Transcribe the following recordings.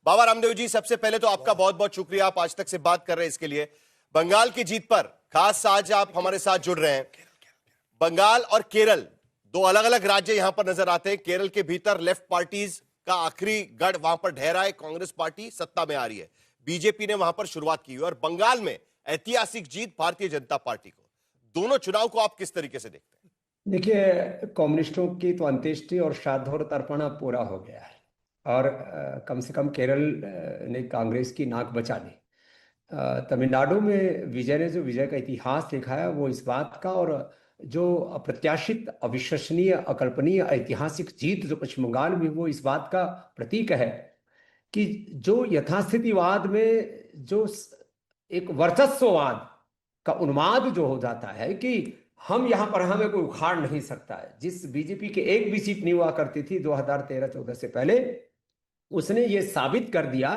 बाबा रामदेव जी, सबसे पहले तो आपका बहुत बहुत शुक्रिया, आप आज तक से बात कर रहे हैं इसके लिए। बंगाल की जीत पर खास आज आप हमारे साथ जुड़ रहे हैं। बंगाल और केरल दो अलग अलग राज्य यहां पर नजर आते हैं। केरल के भीतर लेफ्ट पार्टीज का आखिरी गढ़ वहां पर ठहरा है, कांग्रेस पार्टी सत्ता में आ रही है, बीजेपी ने वहां पर शुरुआत की हुई, और बंगाल में ऐतिहासिक जीत भारतीय जनता पार्टी को। दोनों चुनाव को आप किस तरीके से देखते हैं? देखिए, कम्युनिस्टों की तो अंत्येष्टि और श्राद्ध और तर्पण अब पूरा हो गया है। और कम से कम केरल ने कांग्रेस की नाक बचा ली। तमिलनाडु में विजय ने जो विजय का इतिहास लिखा है वो इस बात का, और जो अप्रत्याशित, अविश्वसनीय, अकल्पनीय ऐतिहासिक जीत जो पश्चिम बंगाल में, वो इस बात का प्रतीक है कि जो यथास्थितिवाद में जो एक वर्चस्ववाद का उन्माद जो हो जाता है कि हम यहां पर हमें कोई उखाड़ नहीं सकता है। जिस बीजेपी के एक भी सीट नहीं हुआ करती थी 2013-14 से पहले, उसने ये साबित कर दिया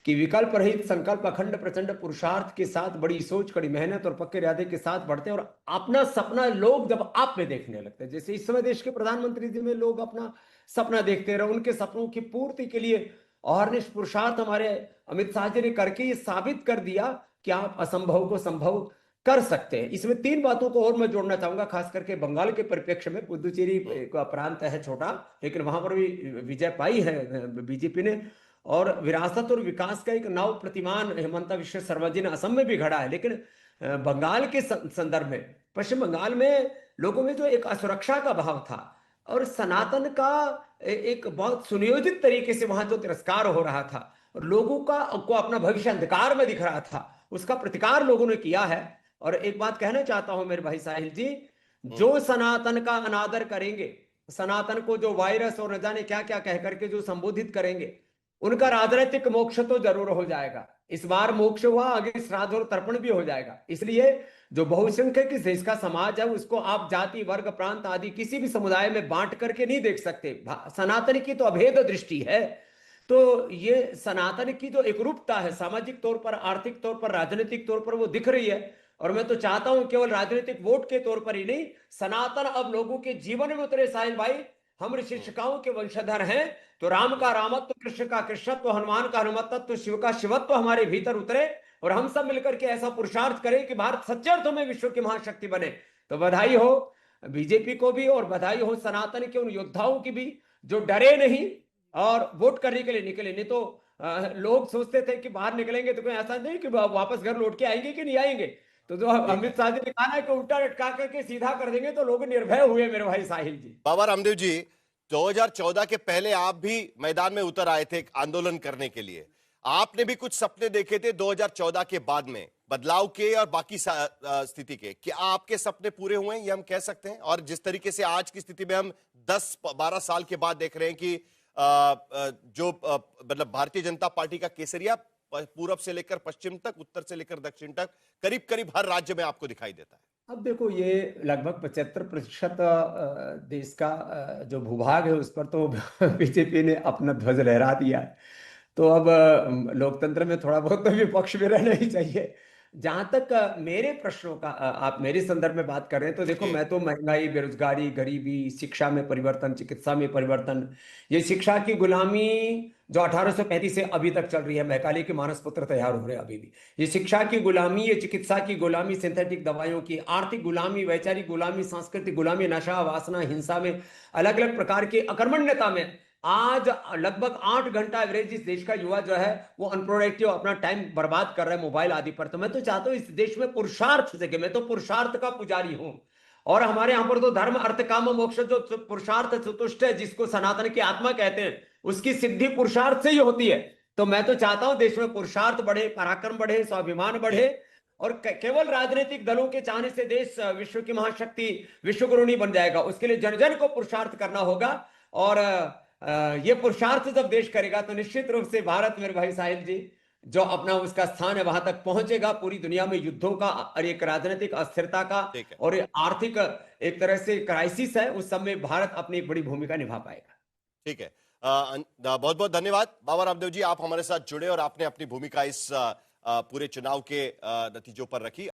कि विकल्प रहित, संकल्प अखंड, प्रचंड पुरुषार्थ के साथ, बड़ी सोच, कड़ी मेहनत और पक्के इरादे के साथ बढ़ते हैं, और अपना सपना लोग जब आप में देखने लगते हैं, जैसे इस समय देश के प्रधानमंत्री जी में लोग अपना सपना देखते रहे, उनके सपनों की पूर्ति के लिए अहर्निश पुरुषार्थ हमारे अमित शाह जी ने करके ये साबित कर दिया कि आप असंभव को संभव कर सकते हैं। इसमें तीन बातों को और मैं जोड़ना चाहूंगा, खास करके बंगाल के परिप्रेक्ष्य में। पुदुचेरी का प्रांत है छोटा, लेकिन वहां पर भी विजय पाई है बीजेपी ने, और विरासत और विकास का एक नव प्रतिमान हेमंता विश्व शर्मा जी ने असम में भी गढ़ा है। लेकिन बंगाल के संदर्भ में, पश्चिम बंगाल में लोगों में जो एक असुरक्षा का भाव था और सनातन का एक बहुत सुनियोजित तरीके से वहां जो तिरस्कार हो रहा था और लोगों का को अपना भविष्य अंधकार में दिख रहा था, उसका प्रतिकार लोगों ने किया है। और एक बात कहना चाहता हूं मेरे भाई साहिल जी, जो सनातन का अनादर करेंगे, सनातन को जो वायरस और न जाने क्या क्या कह करके जो संबोधित करेंगे, उनका राजनीतिक मोक्ष तो जरूर हो जाएगा। इस बार मोक्ष हुआ, आगे श्राद्ध और तर्पण भी हो जाएगा। इसलिए जो बहुसंख्यक इस देश का समाज है, उसको आप जाति, वर्ग, प्रांत आदि किसी भी समुदाय में बांट करके नहीं देख सकते। सनातन की तो अभेद दृष्टि है। तो ये सनातन की जो एकरूपता है, सामाजिक तौर पर, आर्थिक तौर पर, राजनीतिक तौर पर, वो दिख रही है। और मैं तो चाहता हूं केवल राजनीतिक वोट के तौर पर ही नहीं, सनातन अब लोगों के जीवन में उतरे। साहिल भाई, हम ऋषि शिक्षाओं के वंशधर हैं, तो राम का रामत्व, कृष्ण का कृष्णत्व, हनुमान का हनुमत्व, शिव का शिवत्व हमारे भीतर उतरे, और हम सब मिलकर के ऐसा पुरुषार्थ करें कि भारत सच्चे अर्थों में विश्व की महाशक्ति बने। तो बधाई हो बीजेपी को भी, और बधाई हो सनातन के उन योद्धाओं की भी जो डरे नहीं और वोट करने के लिए निकले। नहीं तो लोग सोचते थे कि बाहर निकलेंगे तो कोई ऐसा नहीं कि वापस घर लौट के आएंगे कि नहीं आएंगे। तो जो अमित शाह जी ने कहा ना कि उल्टा लटका करके सीधा कर देंगे, तो लोग निर्भय हुए मेरे भाई साहिल जी। बाबा रामदेव जी, 2014 के पहले आप भी मैदान में उतर आए थे आंदोलन करने के लिए। आपने भी कुछ सपने देखे थे 2014 के बाद में, बदलाव के और बाकी स्थिति के। क्या आपके सपने पूरे हुए हैं, ये हम कह सकते हैं? और जिस तरीके से आज की स्थिति में हम 10-12 साल के बाद देख रहे हैं कि मतलब भारतीय जनता पार्टी का केसरिया पूरब से लेकर पश्चिम तक, उत्तर से लेकर दक्षिण तक, करीब करीब हर राज्य में आपको दिखाई देता है। अब देखो, ये लगभग 75% देश का जो भूभाग है उस पर तो बीजेपी ने अपना ध्वज लहरा दिया है। तो अब लोकतंत्र में थोड़ा बहुत तो विपक्ष में रहना ही चाहिए। जहां तक मेरे प्रश्नों का आप मेरे संदर्भ में बात कर रहे हैं, तो देखो, मैं तो महंगाई, बेरोजगारी, गरीबी, शिक्षा में परिवर्तन, चिकित्सा में परिवर्तन, ये शिक्षा की गुलामी जो 1835 से अभी तक चल रही है, मैकाले के मानस पुत्र तैयार हो रहे हैं अभी भी, ये शिक्षा की गुलामी, ये चिकित्सा की गुलामी, सिंथेटिक दवाइयों की, आर्थिक गुलामी, वैचारिक गुलामी, सांस्कृतिक गुलामी, नशा, वासना, हिंसा में, अलग अलग प्रकार की अकर्मण्यता में, आज लगभग 8 घंटा एवरेज इस देश का युवा जो है वो अनप्रोडक्टिव अपना टाइम बर्बाद कर रहा है मोबाइल आदि पर। तो मैं तो चाहता हूं इस देश में पुरुषार्थ जगे। मैं तो पुरुषार्थ का पुजारी हूं, और हमारे यहां पर तो धर्म, अर्थ, काम, मोक्ष, जो पुरुषार्थ चतुष्ट है, जिसको सनातन की आत्मा कहते हैं, उसकी सिद्धि पुरुषार्थ से ही होती है। तो मैं तो चाहता हूं देश में पुरुषार्थ बढ़े, पराक्रम बढ़े, स्वाभिमान बढ़े, और केवल राजनीतिक दलों के चाहने से देश विश्व की महाशक्ति, विश्व गुरु नहीं बन जाएगा। उसके लिए जन जन को पुरुषार्थ करना होगा, और ये पुरुषार्थ जब देश करेगा तो निश्चित रूप से भारत, मेरे भाई साहिल जी, जो अपना उसका स्थान है वहां तक पहुंचेगा। पूरी दुनिया में युद्धों का और एक राजनीतिक अस्थिरता का और आर्थिक एक तरह से क्राइसिस है, उस सब में भारत अपनी एक बड़ी भूमिका निभा पाएगा। ठीक है, बहुत बहुत धन्यवाद बाबा रामदेव जी, आप हमारे साथ जुड़े और आपने अपनी भूमिका इस पूरे चुनाव के नतीजों पर रखी।